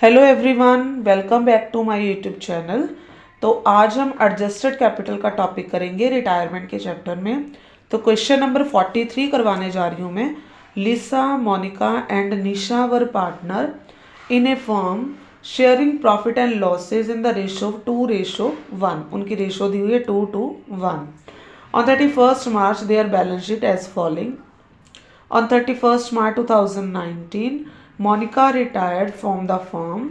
Hello everyone, welcome back to my YouTube channel. तो आज हम एडजस्टेड कैपिटल का टॉपिक करेंगे रिटायरमेंट के चैप्टर में। तो क्वेश्चन नंबर 43 करवाने जा रही हूँ मैं। Lisa, Monika and Nisha were partner in a firm sharing profit and losses in the ratio 2:1। उनकी रेशो दी हुई है 2:1। On 31st March their balance sheet as following. On 31st March 2019, Monica retired from the firm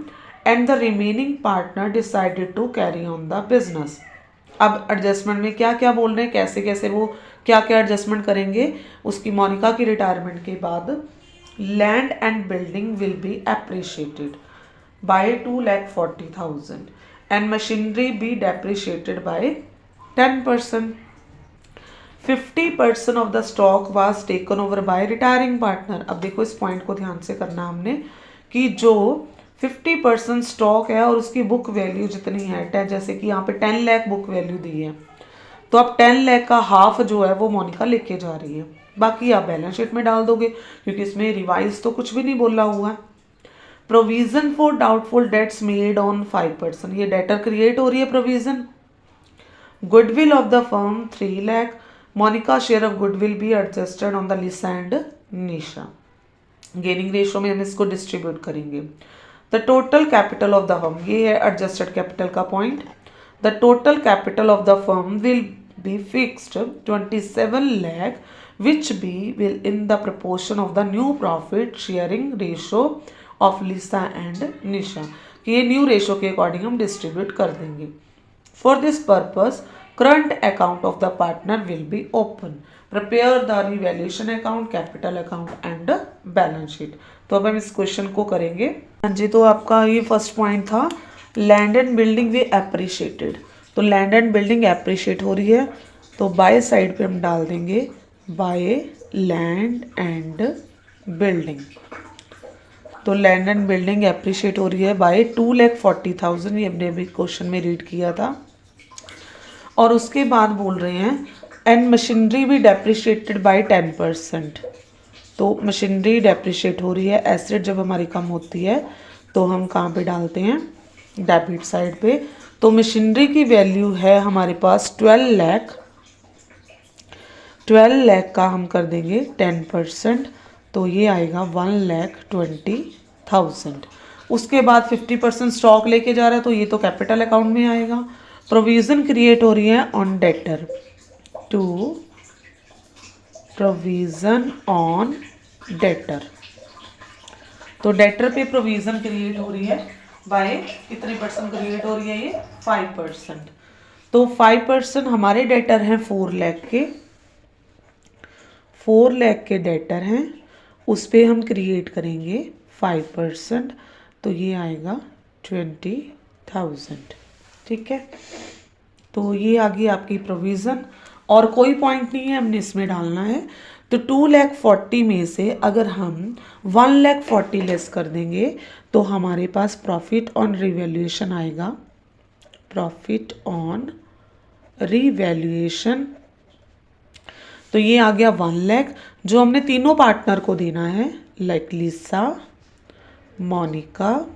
and the remaining partner decided to carry on the business. अब adjustment में क्या क्या बोल रहे हैं, कैसे कैसे वो क्या क्या एडजस्टमेंट करेंगे। उसकी मोनिका की रिटायरमेंट के बाद land and building will be appreciated by 2,40,000 and machinery be depreciated by 10%. 50% of the stock was taken over by retiring partner. अब देखो इस पॉइंट को ध्यान से करना हमने कि जो 50% स्टॉक है और उसकी बुक वैल्यू जितनी है, जैसे कि यहाँ पे 10 लाख बुक वैल्यू दी है, तो अब 10 लाख का हाफ जो है वो मोनिका लेके जा रही है। बाकी आप बैलेंस शीट में डाल दोगे क्योंकि इसमें रिवाइज तो कुछ भी नहीं बोला हुआ है। Provision for doubtful debts made on 5%, ये डेटर क्रिएट हो रही है provision. Goodwill of the firm 3 lakh. Monika share of goodwill be adjusted on the Lisa and Nisha. Gaining ratio में हम इसको डिस्ट्रीब्यूट करेंगे। The total capital of the firm, ये है एडजस्टेड कैपिटल का point. The total capital of the firm will be fixed 27 lakh which be will in the proportion of the new profit sharing ratio of Lisa and Nisha. ये new ratio के according हम distribute कर देंगे। For this purpose, current account of the partner will be open. Prepare the revaluation account, capital account and balance sheet. तो अब हम इस question को करेंगे। हाँ जी, तो आपका ये फर्स्ट पॉइंट था land and building we appreciated. तो लैंड एंड बिल्डिंग एप्रिशिएट हो रही है, तो बाय साइड पे हम डाल देंगे बाय लैंड एंड बिल्डिंग। तो लैंड एंड बिल्डिंग एप्रिशिएट हो रही है बाय 2,40,000, ये हमने अभी क्वेश्चन में रीड किया था। और उसके बाद बोल रहे हैं एंड मशीनरी भी डेप्रिशिएटेड बाय 10%। तो मशीनरी डेप्रिशिएट हो रही है। एसेट जब हमारी कम होती है तो हम कहाँ पे डालते हैं, डेबिट साइड पे। तो मशीनरी की वैल्यू है हमारे पास 12 लाख। 12 लाख का हम कर देंगे 10%, तो ये आएगा 1,20,000। उसके बाद 50% स्टॉक लेके जा रहा है, तो ये तो कैपिटल अकाउंट में आएगा। प्रोविजन क्रिएट हो रही है on debtor to provision on debtor. तो डेटर पे प्रोविजन क्रिएट हो रही है बाय कितने परसेंट क्रिएट हो रही है, ये 5%। तो 5% हमारे डेटर हैं 4 लाख के। 4 लाख के डेटर हैं, उस पर हम क्रिएट करेंगे 5%, तो ये आएगा 20,000। ठीक है, तो ये आ गई आपकी प्रोविज़न। और कोई पॉइंट नहीं है हमने इसमें डालना है। तो 2,40,000 में से अगर हम 1,40,000 लेस कर देंगे तो हमारे पास प्रॉफिट ऑन रिवैल्यूएशन आएगा। प्रॉफिट ऑन रिवैल्यूएशन, तो ये आ गया 1 लाख, जो हमने तीनों पार्टनर को देना है, like Lisa, Monika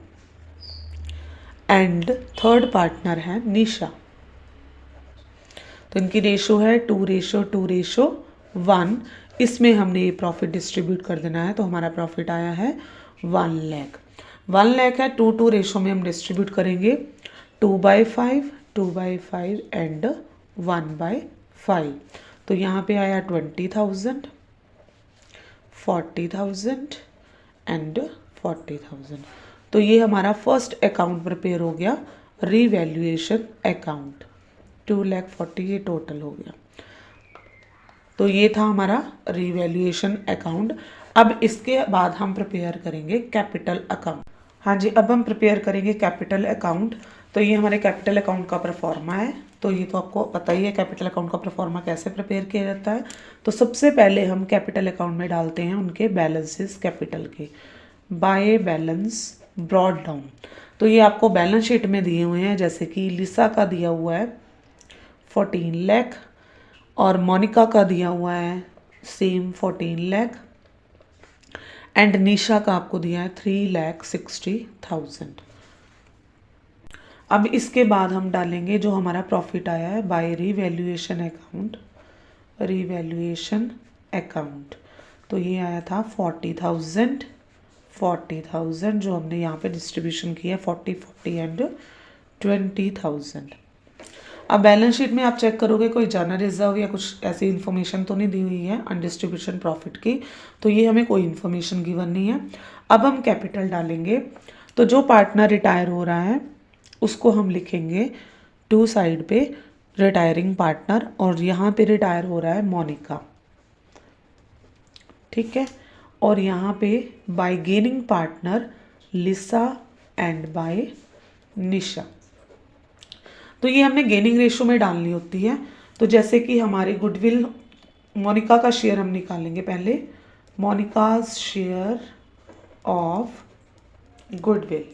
and third partner है निशा। तो इनकी रेशो है 2:1। इसमें हमने ये प्रॉफिट डिस्ट्रीब्यूट कर देना है, तो हमारा प्रॉफिट आया है 1 लाख। 1 लाख है, 2:2 रेशो में हम डिस्ट्रीब्यूट करेंगे 2/5, 2/5 एंड 1/5। तो यहाँ पे आया 20,000, 40,000 एंड 40,000। तो ये हमारा फर्स्ट अकाउंट प्रिपेयर हो गया, रीवैल्यूएशन अकाउंट। 2,40,000 ये टोटल हो गया। तो ये था हमारा रीवैल्यूएशन अकाउंट। अब इसके बाद हम प्रिपेयर करेंगे कैपिटल अकाउंट। हाँ जी, अब हम प्रिपेयर करेंगे कैपिटल अकाउंट। तो ये हमारे कैपिटल अकाउंट का प्रोफॉर्मा है। तो ये तो आपको पता ही है कैपिटल अकाउंट का प्रोफॉर्मा कैसे प्रिपेयर किया जाता है। तो सबसे पहले हम कैपिटल अकाउंट में डालते हैं उनके बैलेंसेस कैपिटल के, बाय बैलेंस ब्रॉड डाउन। तो ये आपको बैलेंस शीट में दिए हुए हैं, जैसे कि लिसा का दिया हुआ है 14 लाख और मोनिका का दिया हुआ है सेम 14 लाख एंड निशा का आपको दिया है 3,60,000। अब इसके बाद हम डालेंगे जो हमारा प्रॉफिट आया है by revaluation account, revaluation account. तो ये आया था 40,000 जो हमने यहाँ पे डिस्ट्रीब्यूशन किया 40 एंड 20,000। अब बैलेंस शीट में आप चेक करोगे कोई जनरल रिजर्व या कुछ ऐसी इन्फॉर्मेशन तो नहीं दी हुई है अनडिस्ट्रीब्यूशन प्रॉफिट की, तो ये हमें कोई इन्फॉर्मेशन गिवन नहीं है। अब हम कैपिटल डालेंगे, तो जो पार्टनर रिटायर हो रहा है उसको हम लिखेंगे टू साइड पे रिटायरिंग पार्टनर, और यहाँ पे रिटायर हो रहा है मोनिका, ठीक है। और यहाँ पे by gaining partner Lisa and by Nisha. तो ये हमने गेनिंग रेशियो में डालनी होती है। तो जैसे कि हमारे गुडविल, मोनिका का शेयर हम निकालेंगे पहले, मोनिकाज शेयर ऑफ गुडविल।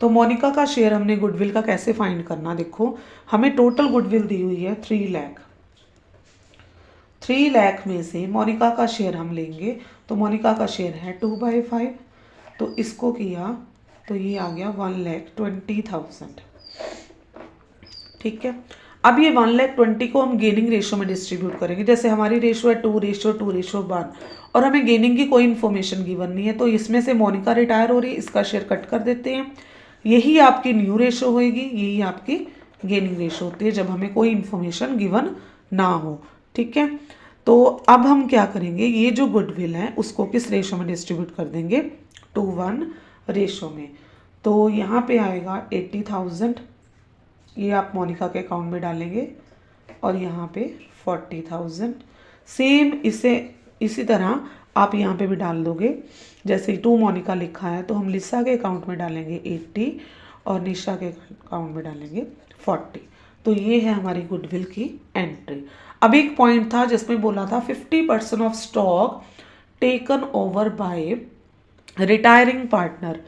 तो मोनिका का शेयर हमने गुडविल का कैसे फाइंड करना, देखो हमें टोटल गुडविल दी हुई है 3 लाख। 3 लाख में से मोनिका का शेयर हम लेंगे, तो मोनिका का शेयर है 2/5, तो इसको किया तो ये आ गया 1,20,000, ठीक है। अब ये 1,20,000 को हम गेनिंग रेशियो में डिस्ट्रीब्यूट करेंगे। जैसे हमारी रेशियो है 2:1 और हमें गेनिंग की कोई इन्फॉर्मेशन गिवन नहीं है, तो इसमें से मोनिका रिटायर हो रही है, इसका शेयर कट कर देते हैं। यही आपकी न्यू रेशियो होएगी, यही आपकी गेनिंग रेशियो होती है जब हमें कोई इन्फॉर्मेशन गिवन ना हो, ठीक है। तो अब हम क्या करेंगे, ये जो गुडविल है उसको किस रेशियो में डिस्ट्रीब्यूट कर देंगे, 2:1 रेशियो में। तो यहाँ पे आएगा 80,000, ये आप मोनिका के अकाउंट में डालेंगे, और यहाँ पे 40,000। सेम इसी तरह आप यहाँ पे भी डाल दोगे। जैसे 2 मोनिका लिखा है तो हम लिसा के अकाउंट में डालेंगे 80 और निशा के अकाउंट में डालेंगे 40। तो ये है हमारी गुडविल की एंट्री। अब एक पॉइंट था जिसमें बोला था 50% of stock taken over by retiring partner.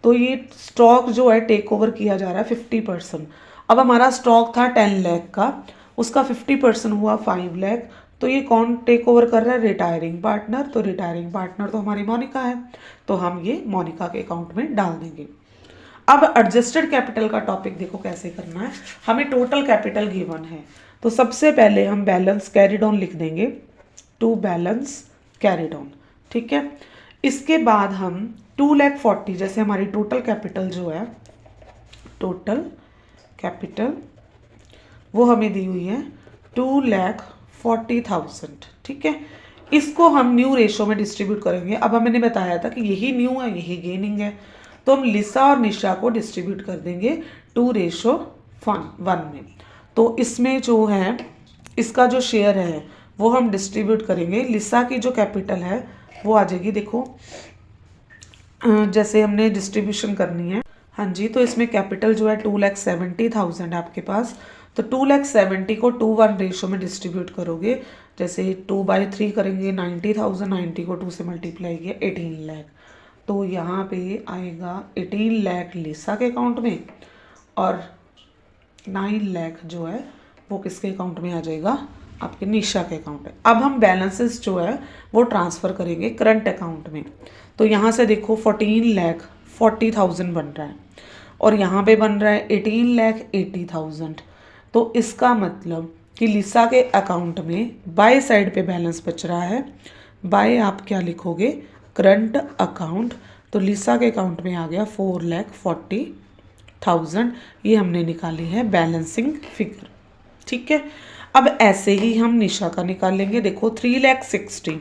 तो ये स्टॉक जो है टेक ओवर किया जा रहा है 50%। अब हमारा स्टॉक था 10 लाख का, उसका 50% हुआ 5 लाख। तो ये कौन टेक ओवर कर रहा है, रिटायरिंग पार्टनर। तो रिटायरिंग पार्टनर तो हमारी मोनिका है, तो हम ये मोनिका के अकाउंट में डाल देंगे। अब एडजस्टेड कैपिटल का टॉपिक देखो कैसे करना है। हमें टोटल कैपिटल गिवन है, तो सबसे पहले हम बैलेंस कैरिड ऑन लिख देंगे, टू बैलेंस कैरिड ऑन, ठीक है। इसके बाद हम 2,40,000, जैसे हमारी टोटल कैपिटल जो है, टोटल कैपिटल वो हमें दी हुई है 2,40,000, ठीक है। इसको हम न्यू रेशो में डिस्ट्रीब्यूट करेंगे। अब मैंने बताया था कि यही न्यू है, यही गेनिंग है, तो हम लिसा और निशा को डिस्ट्रीब्यूट कर देंगे 2:1 में। तो इसमें जो है इसका जो शेयर है वो हम डिस्ट्रीब्यूट करेंगे। लिसा की जो कैपिटल है वो आ जाएगी, देखो जैसे हमने डिस्ट्रीब्यूशन करनी है, हाँ जी। तो इसमें कैपिटल जो है 2,70,000 है आपके पास, तो 2,70,000 को 2:1 रेशो में डिस्ट्रीब्यूट करोगे। जैसे 2/3 करेंगे 90,000, 90 को 2 से मल्टीप्लाई किया 18 लाख। तो यहाँ पे आएगा 18 लाख लिसा के अकाउंट में, और 9 लाख जो है वो किसके अकाउंट में आ जाएगा, आपके निशा के अकाउंट में। अब हम बैलेंसेस जो है वो ट्रांसफ़र करेंगे करंट अकाउंट में। तो यहाँ से देखो 14,40,000 बन रहा है, और यहाँ पे बन रहा है 18,80,000। तो इसका मतलब कि लिसा के अकाउंट में बाय साइड पे बैलेंस बच रहा है। बाय आप क्या लिखोगे, करंट अकाउंट। तो लिसा के अकाउंट में आ गया 4,40,000। ये हमने निकाली है बैलेंसिंग फिगर, ठीक है। अब ऐसे ही हम निशा का निकालेंगे। देखो 3,60,000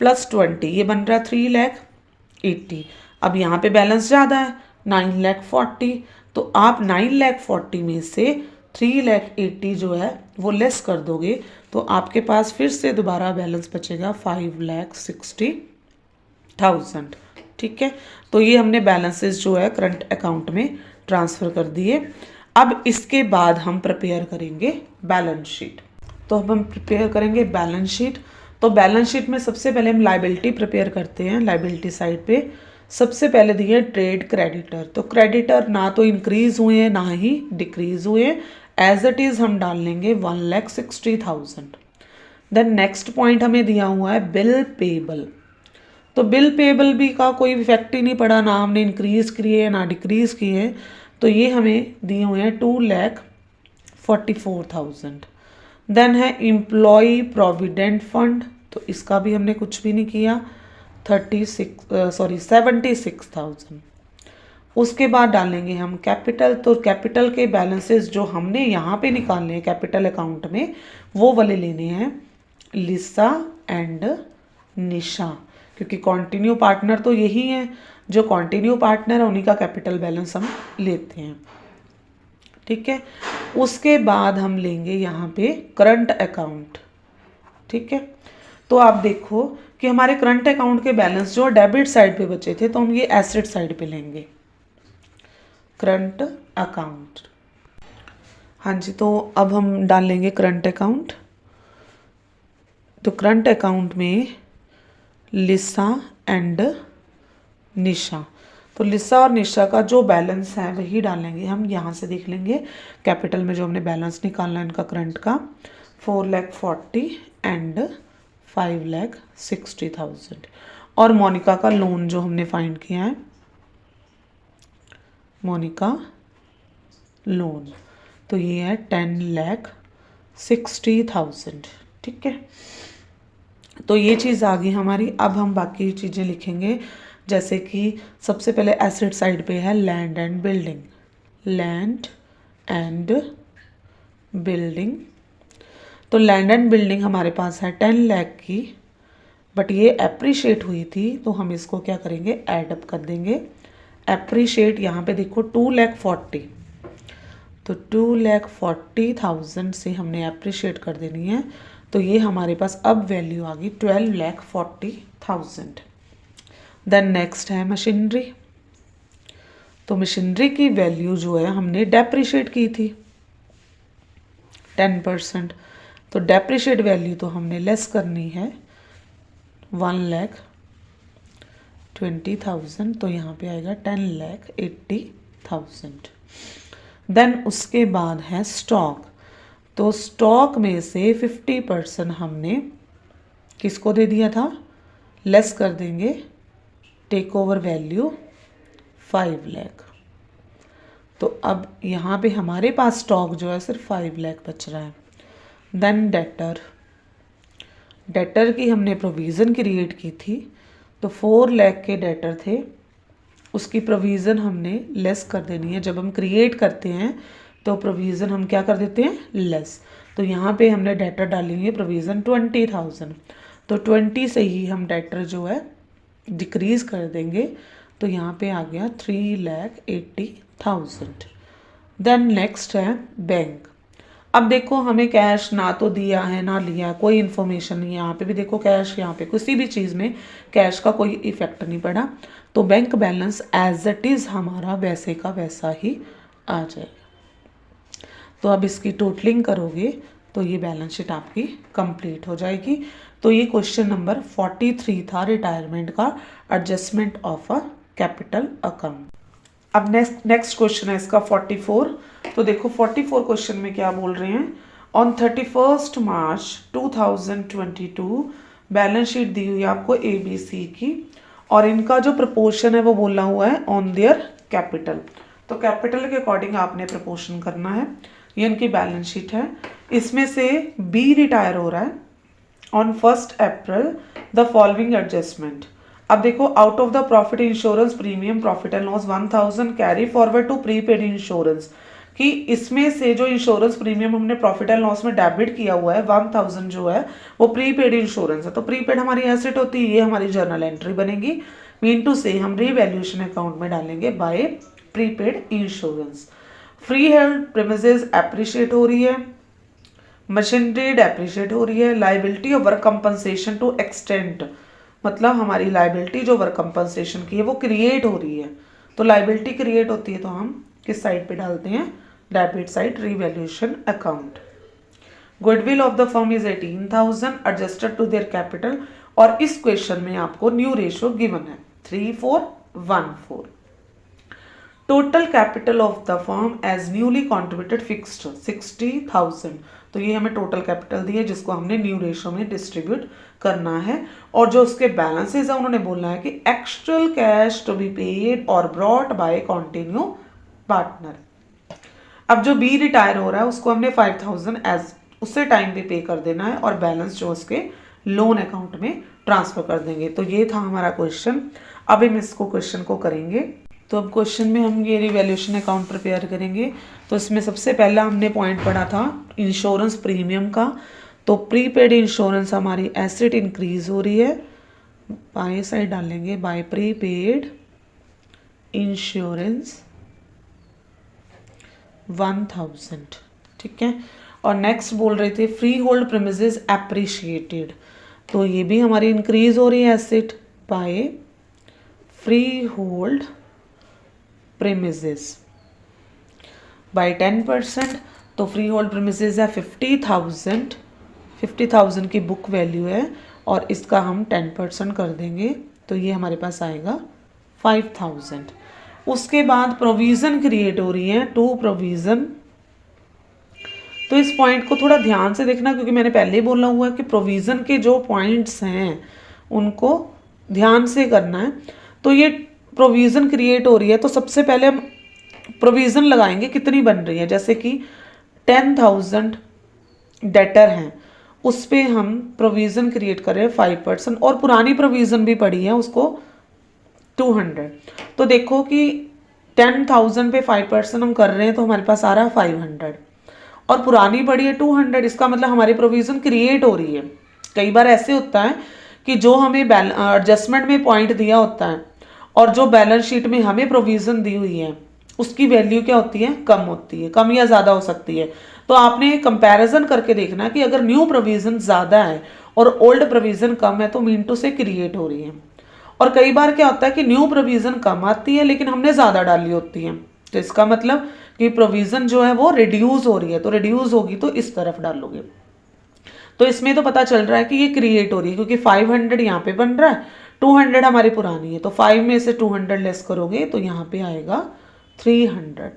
प्लस 20 ये बन रहा है 3,80,000। अब यहाँ पे बैलेंस ज़्यादा है 9,40,000, तो आप 9,40,000 में से 3,80,000 जो है वो लेस कर दोगे, तो आपके पास फिर से दोबारा बैलेंस बचेगा 5,60,000, ठीक है। तो ये हमने बैलेंसेस जो है करंट अकाउंट में ट्रांसफ़र कर दिए। अब इसके बाद हम प्रिपेयर करेंगे बैलेंस शीट। तो अब हम प्रिपेयर करेंगे बैलेंस शीट। तो बैलेंस शीट में सबसे पहले हम लायबिलिटी प्रिपेयर करते हैं। लायबिलिटी साइड पे सबसे पहले दिए ट्रेड क्रेडिटर। तो क्रेडिटर ना तो इंक्रीज हुए हैं ना ही डिक्रीज हुए हैं, एज इट इज़ हम डाल लेंगे 1,60,000। देन नेक्स्ट पॉइंट हमें दिया हुआ है बिल पेबल। तो बिल पेबल भी का कोई इफेक्ट ही नहीं पड़ा, ना हमने इंक्रीज किए ना डिक्रीज किए, तो ये हमें दिए हुए हैं 2,44,000। देन है एम्प्लॉय प्रोविडेंट फंड, तो इसका भी हमने कुछ भी नहीं किया, 76,000। उसके बाद डालेंगे हम कैपिटल, तो कैपिटल के बैलेंसेस जो हमने यहाँ पे निकालने हैं कैपिटल अकाउंट में, वो वाले लेने हैं लिसा एंड निशा, क्योंकि कॉन्टिन्यू पार्टनर तो यही है, जो कॉन्टिन्यू पार्टनर है उन्हीं का कैपिटल बैलेंस हम लेते हैं। ठीक है, उसके बाद हम लेंगे यहाँ पे करंट अकाउंट। ठीक है, तो आप देखो कि हमारे करंट अकाउंट के बैलेंस जो डेबिट साइड पे बचे थे, तो हम ये एसेट साइड पे लेंगे करंट अकाउंट। हाँ जी, तो अब हम डाल लेंगे करंट अकाउंट। तो करंट अकाउंट में लिसा एंड निशा, तो लिसा और निशा का जो बैलेंस है वही डालेंगे हम। यहाँ से देख लेंगे कैपिटल में जो हमने बैलेंस निकालना है इनका करंट का, 4,40,000 एंड 5,60,000। और मोनिका का लोन जो हमने फाइंड किया है, मोनिका लोन, तो ये है 10,60,000। ठीक है, तो ये चीज़ आ गई हमारी। अब हम बाकी चीज़ें लिखेंगे, जैसे कि सबसे पहले एसेट साइड पे है land and building, land and building. तो लैंड एंड बिल्डिंग हमारे पास है 10 लाख की, बट ये एप्रिशिएट हुई थी, तो हम इसको क्या करेंगे, ऐड अप कर देंगे। एप्रिशिएट यहाँ पे देखो 2,40,000, तो 2,40,000 से हमने एप्रिशिएट कर देनी है, तो ये हमारे पास अब वैल्यू आ गई 12,40,000। देन नेक्स्ट है मशीनरी, तो मशीनरी की वैल्यू जो है हमने डेप्रिशिएट की थी 10%, तो डेप्रिशिएट वैल्यू तो हमने लेस करनी है 1,20,000, तो यहाँ पे आएगा 10,80,000। देन उसके बाद है स्टॉक, तो स्टॉक में से 50% हमने किसको दे दिया था, लेस कर देंगे, टेक ओवर वैल्यू 5 लाख। तो अब यहाँ पे हमारे पास स्टॉक जो है सिर्फ 5 लाख बच रहा है। देन डेटर, डेटर की हमने प्रोविज़न क्रिएट की थी, तो 4 लाख के डेटर थे, उसकी प्रोविज़न हमने लेस कर देनी है। जब हम क्रिएट करते हैं तो प्रोविज़न हम क्या कर देते हैं, लेस। तो यहाँ पे हमने डेटर डालेंगे प्रोविज़न 20,000, तो 20 से ही हम डेटर जो है डिक्रीज़ कर देंगे, तो यहाँ पे आ गया 3,80,000। देन नेक्स्ट है बैंक। अब देखो हमें कैश ना तो दिया है ना लिया, कोई इन्फॉर्मेशन नहीं है। यहाँ पे भी देखो कैश, यहाँ पे किसी भी चीज़ में कैश का कोई इफेक्ट नहीं पड़ा, तो bank balance as it is हमारा वैसे का वैसा ही आ जाएगा। तो अब इसकी टोटलिंग करोगे तो ये बैलेंस शीट आपकी कंप्लीट हो जाएगी। तो ये क्वेश्चन नंबर 43 था, रिटायरमेंट का adjustment of a capital account. अब नेक्स्ट क्वेश्चन है इसका 44। तो देखो 44 क्वेश्चन में क्या बोल रहे हैं, ऑन 31 मार्च 2022 बैलेंस शीट दी हुई है आपको ABC की, और इनका जो प्रपोर्शन है वो बोला हुआ है ऑन देयर कैपिटल। तो कैपिटल के अकॉर्डिंग आपने प्रपोर्शन करना है। ये इनकी बैलेंस शीट है, इसमें से B रिटायर हो रहा है on 1 April, the following adjustment. अब देखो, out of the profit insurance premium profit and loss 1,000 carry forward to prepaid insurance, कि इसमें से जो इंश्योरेंस प्रीमियम हमने प्रॉफिट एंड लॉस में डेबिट किया हुआ है 1,000 जो है वो प्रीपेड इंश्योरेंस है। तो प्रीपेड हमारी एसेट होती है, ये हमारी जर्नल एंट्री बनेगी। मीन टू से हम रीवैल्यूएशन अकाउंट में डालेंगे by prepaid insurance. Free held premises appreciate हो रही है, मशीनरी डेप्रिशिएट हो रही है, liability of work compensation to extent, मतलब हमारी लाइबिलिटी जो वर्क कंपनसेशन की है वो क्रिएट हो रही है। तो लाइबिलिटी क्रिएट होती है तो हम किस साइड पे डालते हैं, debit side, revaluation account. Goodwill of the firm is 18,000 adjusted to their capital, और इस क्वेश्चन में आपको न्यू रेशियो गिवन है 3:4:1:4। Total capital of the firm as newly contributed fixed 60,000। तो ये हमें टोटल कैपिटल दी है जिसको हमने न्यू रेशो में डिस्ट्रीब्यूट करना है। और जो उसके बैलेंसेज है उन्होंने बोलना है कि actual cash to be paid और ब्रॉट बाय कंटिन्यू पार्टनर। अब जो बी रिटायर हो रहा है उसको हमने 5,000 एज उससे टाइम पे पे कर देना है और बैलेंस जो उसके लोन अकाउंट में ट्रांसफर कर देंगे। तो ये था हमारा क्वेश्चन। अब हम इसको क्वेश्चन को करेंगे। तो अब क्वेश्चन में हम ये रिवैल्यूएशन अकाउंट प्रिपेयर करेंगे। तो इसमें सबसे पहला हमने पॉइंट पढ़ा था इंश्योरेंस प्रीमियम का। तो प्रीपेड इंश्योरेंस हमारी एसेट इंक्रीज हो रही है, बाय साइड डालेंगे बाय प्रीपेड इंश्योरेंस 1000, ठीक है। और नेक्स्ट बोल रहे थे फ्री होल्ड प्रीमिसेस एप्रिशिएटेड। तो ये भी हमारी इंक्रीज हो रही है asset by freehold premises by 10%। तो फ्री होल्ड प्रीमिसेस है 50,000 की बुक वैल्यू है और इसका हम 10% कर देंगे तो ये हमारे पास आएगा 5,000। उसके बाद प्रोविज़न क्रिएट हो रही है, टू प्रोविज़न। तो इस पॉइंट को थोड़ा ध्यान से देखना क्योंकि मैंने पहले ही बोला हुआ है कि प्रोविज़न के जो पॉइंट्स हैं उनको ध्यान से करना है। तो ये प्रोविज़न क्रिएट हो रही है तो सबसे पहले हम प्रोविज़न लगाएंगे कितनी बन रही है। जैसे कि 10,000 डेटर हैं उस पर हम प्रोविज़न क्रिएट कर रहे हैं 5% और पुरानी प्रोविज़न भी पड़ी है उसको 200। तो देखो कि 10,000 पे 5% हम कर रहे हैं तो हमारे पास आ रहा है 500 और पुरानी पड़ी है 200। इसका मतलब हमारी प्रोविज़न क्रिएट हो रही है। कई बार ऐसे होता है कि जो हमें एडजस्टमेंट में पॉइंट दिया होता है और जो बैलेंस शीट में हमें प्रोविज़न दी हुई है उसकी वैल्यू क्या होती है, कम होती है, कम या ज़्यादा हो सकती है। तो आपने कंपैरिजन करके देखना कि अगर न्यू प्रोविज़न ज़्यादा है और ओल्ड प्रोविज़न कम है तो मीन टू से क्रिएट हो रही है। और कई बार क्या होता है कि न्यू प्रोविज़न कम आती है लेकिन हमने ज़्यादा डाली होती है तो इसका मतलब कि प्रोविज़न जो है वो रिड्यूस हो रही है। तो रिड्यूस होगी तो इस तरफ डालोगे। तो इसमें तो पता चल रहा है कि ये क्रिएट हो रही है क्योंकि 500 यहाँ पे बन रहा है, 200 हमारी पुरानी है। तो 5 में से 200 लेस करोगे तो यहाँ पे आएगा 300।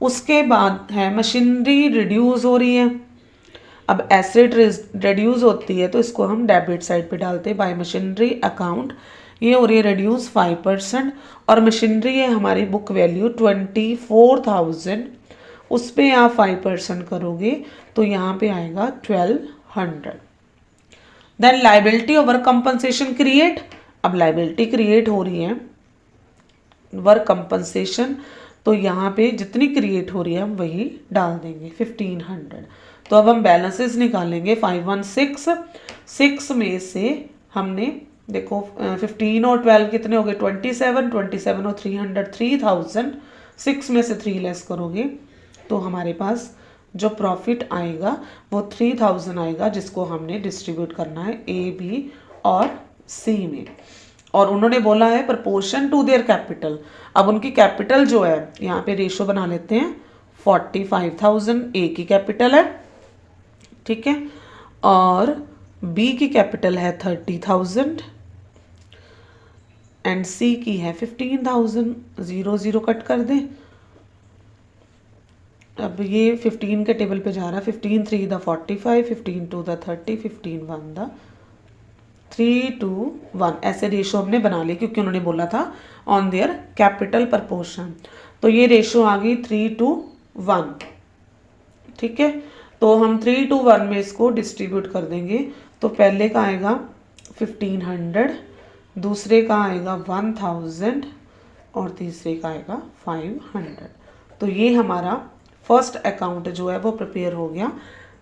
उसके बाद है मशीनरी रिड्यूस हो रही है। अब एसेट रिड्यूस होती है तो इसको हम डेबिट साइड पे डालते हैं बाय मशीनरी अकाउंट। ये हो रही है रिड्यूस 5% और मशीनरी है हमारी बुक वैल्यू 24,000, उस पर आप 5% करोगे तो यहाँ पे आएगा 1200। देन लाइबिलिटी और वर्क कंपनसेशन क्रिएट। अब लाइबिलिटी क्रिएट हो रही है वर्क कंपनसेशन तो यहाँ पे जितनी क्रिएट हो रही है हम वही डाल देंगे 1500। तो अब हम बैलेंसेस निकालेंगे 516 में से हमने देखो 15 और 12 कितने हो गए 27 और 300 3000। 6 में से 3 लेस करोगे तो हमारे पास जो प्रॉफिट आएगा वो 3000 आएगा जिसको हमने डिस्ट्रीब्यूट करना है ए, बी और सी में। और उन्होंने बोला है प्रपोर्शन टू देयर कैपिटल। अब उनकी कैपिटल जो है यहाँ पे रेशो बना लेते हैं 45,000 ए की कैपिटल है, ठीक है, और बी की कैपिटल है 30,000 एंड सी की है 15,000। 0 कट कर दें। अब ये 15 के टेबल पे जा रहा है 15 3 द 45, 15 2 द 30, 15 1 द 3 2 1। ऐसे रेशो हमने बना लिए क्योंकि उन्होंने बोला था ऑन देयर कैपिटल प्रपोर्शन। तो ये रेशो आ गई 3:1, ठीक है। तो हम 3:1 में इसको डिस्ट्रीब्यूट कर देंगे। तो पहले का आएगा 1500, दूसरे का आएगा 1000 और तीसरे का आएगा 500। तो ये हमारा फर्स्ट अकाउंट जो है वो प्रिपेयर हो गया,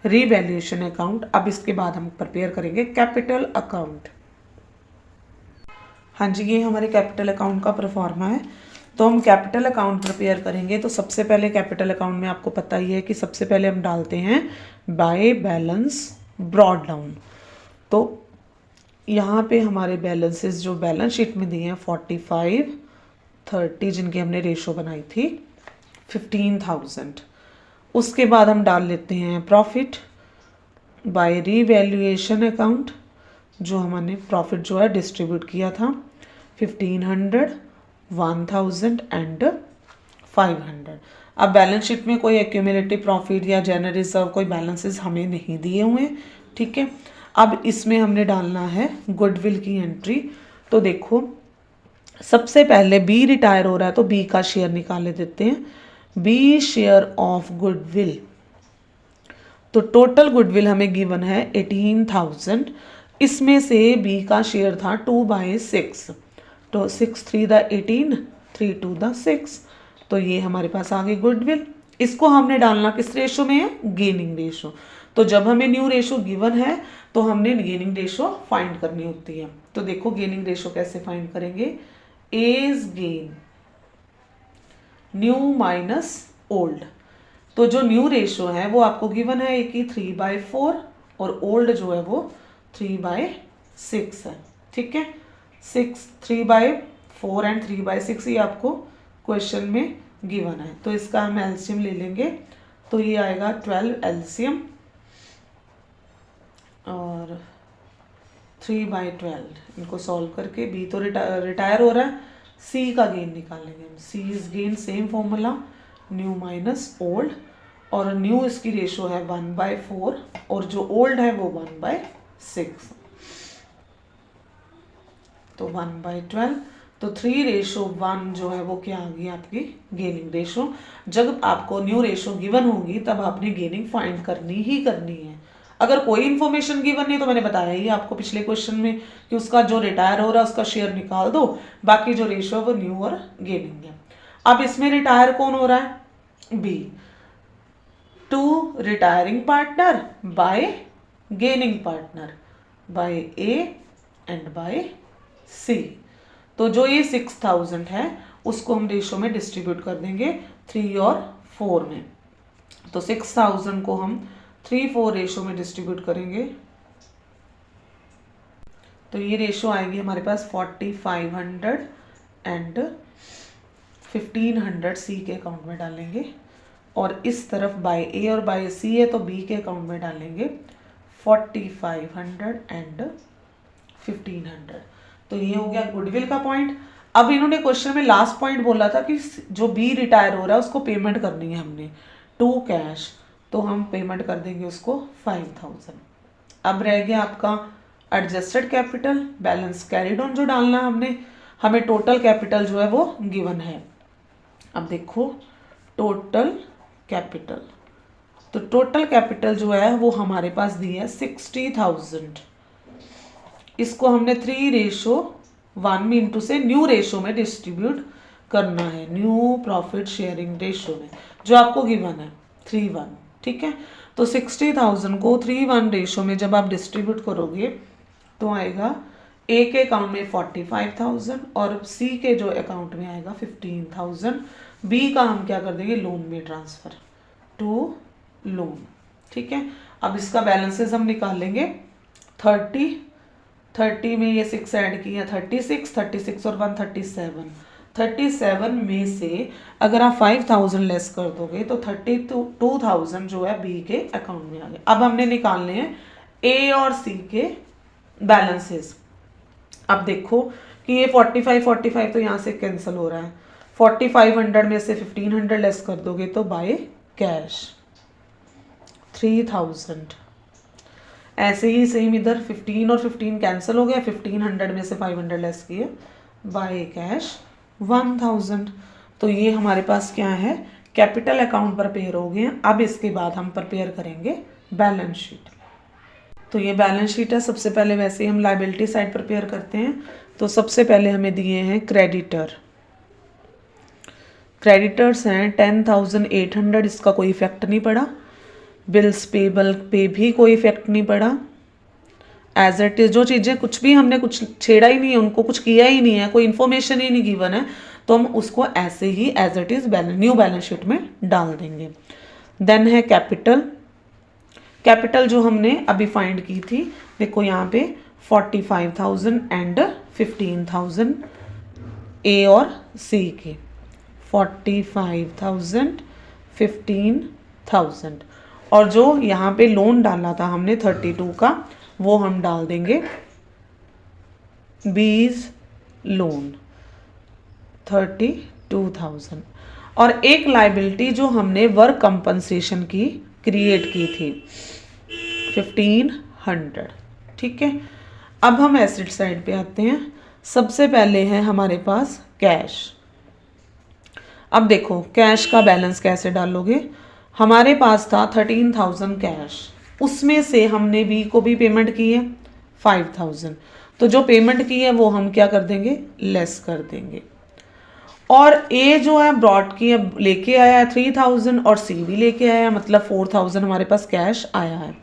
रीवैल्यूएशन अकाउंट। अब इसके बाद हम प्रिपेयर करेंगे कैपिटल अकाउंट। हाँ जी, ये हमारे कैपिटल अकाउंट का प्रोफार्मा है। तो हम कैपिटल अकाउंट प्रिपेयर करेंगे। तो सबसे पहले कैपिटल अकाउंट में आपको पता ही है कि सबसे पहले हम डालते हैं बाय बैलेंस ब्रॉड डाउन। तो यहाँ पे हमारे बैलेंसेस जो बैलेंस शीट में दिए हैं 45 30 जिनकी हमने रेशो बनाई थी 15,000। उसके बाद हम डाल लेते हैं प्रॉफिट बाय रीवैल्यूएशन अकाउंट, जो हमने प्रॉफिट जो है डिस्ट्रीब्यूट किया था 1500, 1000 एंड 500। अब बैलेंस शीट में कोई एक्यूमुलेटिव प्रॉफिट या जनरल रिजर्व कोई बैलेंसेस हमें नहीं दिए हुए, ठीक है। अब इसमें हमने डालना है गुडविल की एंट्री। तो देखो सबसे पहले बी रिटायर हो रहा है तो बी का शेयर निकाले देते हैं, बी शेयर ऑफ गुडविल। तो टोटल गुडविल हमें गिवन है 18,000, इसमें से बी का शेयर था 2/6, तो 6 3 द 18, 3 2 द 6, तो ये हमारे पास आ गई गुडविल। इसको हमने डालना किस रेशो में है, गेनिंग रेशो। तो जब हमें न्यू रेशो गिवन है तो हमने गेनिंग रेशो फाइंड करनी होती है। तो देखो गेनिंग रेशो कैसे फाइंड करेंगे, as gain new minus old. तो जो न्यू रेशो है वो आपको गिवन है कि 3/4 और ओल्ड जो है वो 3/6 है, ठीक है। 3/4 एंड 3/6 ये आपको क्वेश्चन में गिवन है। तो इसका हम एलसीएम ले लेंगे, तो ये आएगा 12 एलसीएम और 3/12। इनको सॉल्व करके बी तो रिटायर हो रहा है, सी का गेन निकालेंगे हम। C is gain, same formula, new minus old, और न्यू इसकी रेशो है 1/4 और जो ओल्ड है वो 1/6, तो 1/12। तो 3:1 जो है वो क्या आ गई आपकी गेनिंग रेशो। जब आपको न्यू रेशो गिवन होगी तब आपने गेनिंग फाइंड करनी ही करनी है। अगर कोई इन्फॉर्मेशन गिवन नहीं तो मैंने बताया ही आपको पिछले क्वेश्चन में कि उसका जो रिटायर हो रहा है उसका शेयर निकाल दो, बाकी जो रेशो है वो न्यू और गेनिंग है। अब इसमें रिटायर कौन हो रहा है, B, to retiring partner by gaining partner by A and by C. तो जो ये 6,000 है उसको हम रेशो में डिस्ट्रीब्यूट कर देंगे 3 और 4 में। तो 6,000 को हम 3/4 रेशो में डिस्ट्रीब्यूट करेंगे, तो ये रेशो आएगी हमारे पास 4,500 एंड 1,500 सी के अकाउंट में डालेंगे, और इस तरफ बाय ए और बाय सी है तो बी के अकाउंट में डालेंगे 4,500 एंड 1,500। तो ये हो गया गुडविल का पॉइंट। अब इन्होंने क्वेश्चन में लास्ट पॉइंट बोला था कि जो बी रिटायर हो रहा है उसको पेमेंट करनी है हमने टू कैश, तो हम पेमेंट कर देंगे उसको 5,000। अब रह गया आपका adjusted capital, balance carried on जो डालना है हमने, हमें टोटल कैपिटल जो है वो गिवन है। अब देखो टोटल कैपिटल, तो टोटल कैपिटल जो है वो हमारे पास दी है 60,000। इसको हमने 3:1 में इंटू से न्यू रेशो में डिस्ट्रीब्यूट करना है, न्यू प्रॉफिट शेयरिंग रेशो में जो आपको गिवन है 3:1, ठीक है। तो 60,000 को 3:1 रेशो में जब आप डिस्ट्रीब्यूट करोगे तो आएगा ए के अकाउंट में 45,000 और सी के जो अकाउंट में आएगा 15,000। बी का हम क्या कर देंगे, लोन में ट्रांसफर टू लोन, ठीक है। अब इसका बैलेंसेस हम निकालेंगे 30 में ये 6 ऐड किया 36 और 1 37 में से अगर आप 5,000 लेस कर दोगे तो 32,000 जो है बी के अकाउंट में आ गए। अब हमने निकालने हैं ए और सी के बैलेंसेस। अब देखो कि ये 45 तो यहाँ से कैंसिल हो रहा है, 4,500 में से 1,500 लेस कर दोगे तो बाय कैश 3,000। ऐसे ही सेम इधर 15 और 15 कैंसिल हो गया, 1,500 में से 500 लेस किए बाय कैश 1,000। तो ये हमारे पास क्या है, कैपिटल अकाउंट प्रिपेयर हो गए। अब इसके बाद हम प्रिपेयर करेंगे बैलेंस शीट। तो ये बैलेंस शीट है। सबसे पहले वैसे ही हम लायबिलिटी साइड प्रिपेयर करते हैं। तो सबसे पहले हमें दिए हैं क्रेडिटर्स हैं 10,800, इसका कोई इफेक्ट नहीं पड़ा। बिल्स पेबल पे भी कोई इफेक्ट नहीं पड़ा। एज इट इज जो चीज़ें कुछ भी हमने कुछ छेड़ा ही नहीं है, उनको कुछ किया ही नहीं है, कोई इन्फॉर्मेशन ही नहीं गिवन है, तो हम उसको ऐसे ही as it is new balance sheet में डाल देंगे। देन है कैपिटल जो हमने अभी फाइंड की थी, देखो यहाँ पे 45,000 एंड 15,000 ए और सी के, 45,000 15,000, और जो यहाँ पे लोन डाला था हमने 32 का वो हम डाल देंगे बीज लोन 32,000। और एक लाइबिलिटी जो हमने वर्क कंपनसेशन की क्रिएट की थी 1500। ठीक है, अब हम एसेट साइड पे आते हैं। सबसे पहले है हमारे पास कैश। अब देखो कैश का बैलेंस कैसे डालोगे। हमारे पास था 13,000 कैश, उसमें से हमने बी को भी पेमेंट की है 5,000, तो जो पेमेंट की है वो हम क्या कर देंगे, लेस कर देंगे। और ए जो है ब्रॉड की है, लेके आया है 3,000 और सी भी लेके आया है, मतलब 4,000 हमारे पास कैश आया है,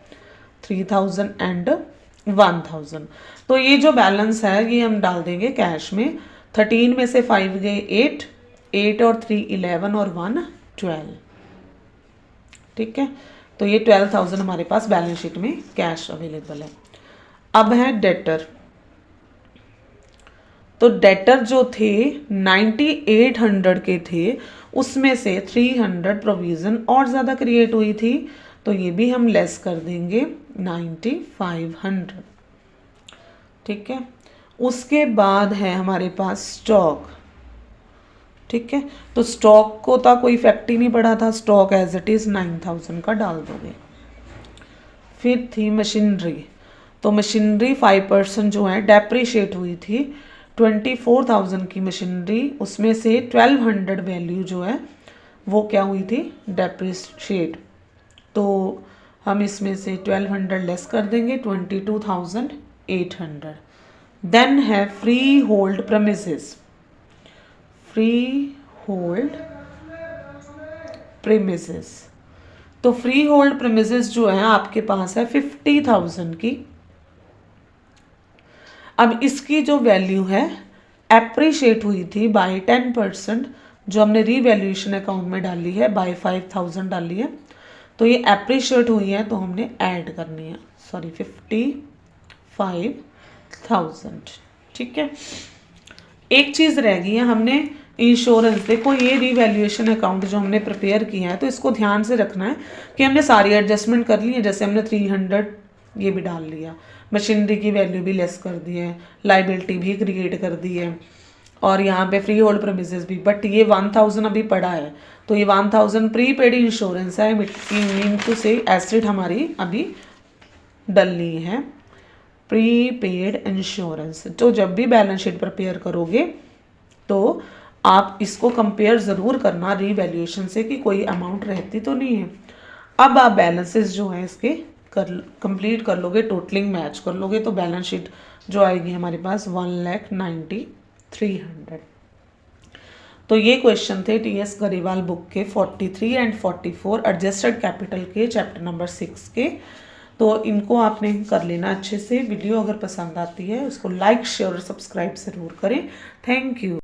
3,000 एंड 1,000। तो ये जो बैलेंस है ये हम डाल देंगे कैश में। 13 में से 5 गए 8, 8 और 3 11 और 1 12। ठीक है, तो ये 12,000 हमारे पास बैलेंस शीट में कैश अवेलेबल है। अब है डेटर। तो डेटर जो थे 9800 के थे, उसमें से 300 प्रोविज़न और ज़्यादा क्रिएट हुई थी, तो ये भी हम लेस कर देंगे 9500। ठीक है, उसके बाद है हमारे पास स्टॉक। ठीक है, तो स्टॉक को तो कोई इफेक्ट ही नहीं पड़ा था, स्टॉक एज इट इज़ 9,000 का डाल दोगे। फिर थी मशीनरी। तो मशीनरी 5% जो है डेप्रीशिएट हुई थी, 24,000 की मशीनरी, उसमें से 1200 वैल्यू जो है वो क्या हुई थी, डेप्रीशिएट। तो हम इसमें से 1200 लेस कर देंगे, 22,800। देन है free hold premises. Free hold premises, तो फ्री होल्ड प्रेमिसेस जो है आपके पास है 50,000 की। अब इसकी जो वैल्यू है एप्रिशिएट हुई थी बाय 10%, जो हमने रीवैल्यूएशन अकाउंट में डाली है बाय 5,000 डाली है, तो ये एप्रिशिएट हुई है तो हमने ऐड करनी है, सॉरी 55,000। ठीक है, एक चीज़ रह गई है, हमने इंश्योरेंस, देखो ये रीवैल्यूएशन अकाउंट जो हमने प्रिपेयर किया है, तो इसको ध्यान से रखना है कि हमने सारी एडजस्टमेंट कर ली है। जैसे हमने 300 ये भी डाल लिया, मशीनरी की वैल्यू भी लेस कर दी है, लाइबिलिटी भी क्रिएट कर दी है, और यहाँ पे फ्री होल्ड प्रेमिसेस भी, बट ये 1,000 अभी पड़ा है, तो ये 1,000 प्री पेड इंश्योरेंस है, मीन टू से एसेट हमारी अभी डलनी है, प्री पेड इंश्योरेंस। तो जब भी बैलेंस शीट प्रिपेयर करोगे तो आप इसको कंपेयर ज़रूर करना रीवैल्यूएशन से कि कोई अमाउंट रहती तो नहीं है। अब आप बैलेंसेस जो हैं इसके कंप्लीट कर लोगे, टोटलिंग मैच कर लोगे, तो बैलेंस शीट जो आएगी हमारे पास 1,93,300। तो ये क्वेश्चन थे टीएस गरेवाल बुक के 43 एंड 44 एडजस्टेड कैपिटल के चैप्टर नंबर 6 के। तो इनको आपने कर लेना अच्छे से। वीडियो अगर पसंद आती है उसको लाइक शेयर और सब्सक्राइब ज़रूर करें। Thank you.